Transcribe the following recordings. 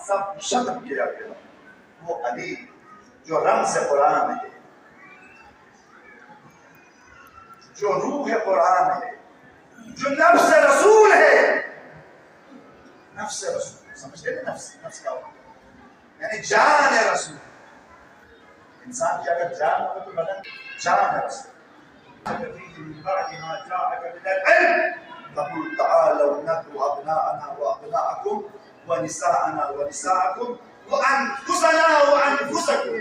سب ختم کیا گیا، وہ علی جو رمز قرآن ہے، جو روح قرآن ہے، جو نفس رسول ہے. نفس رسول سمجھتے ہیں؟ نفس کا یعنی جان رسول. انسان کی اگر جان ہو تو بدن جان رسول. من بعد ما جاءك من العلم فقل تعالوا ندعو أبناءنا وأبناءكم ونساءنا ونساءكم وأنفسنا وأنفسكم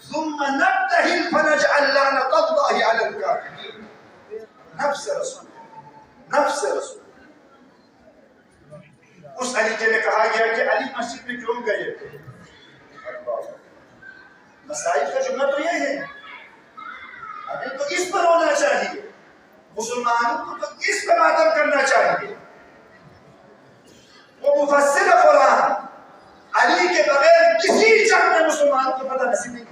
ثم نبتهل فنجعل لعنة الله على الكاذبين. نفس رسول، نفس رسول. اس علی کے لیے کہا گیا کہ علی مسجد میں کیوں گئے تھے؟ مسائل کا جملہ تو یہ ہے، ہمیں تو اس پر ہونا چاہیے، مسلمانوں کو تو اس پر ماتم کرنا چاہیے. وہ مفسر قرآن علی کے بغیر کسی جنگ میں مسلمان کو پتہ نصیب نہیں.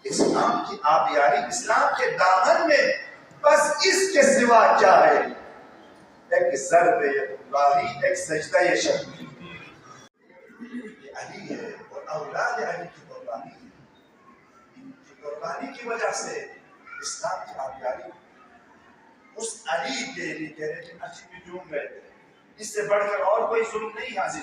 اسلام کی آبیاری، اسلام کے دامن میں بس اس کے سوا کیا ہے؟ ایک ضرب اللہ، ایک سجدہ شرعی. یہ علی ہے اور اولاد علی کی قربانی ہے. ان کی قربانی کی وجہ سے اسلام کی آبیاری. اس علی کے لیے کہہ رہے تھے اچھی بھی جھوم گئے تھے. اس سے بڑھ کر اور کوئی ظلم نہیں حاصل.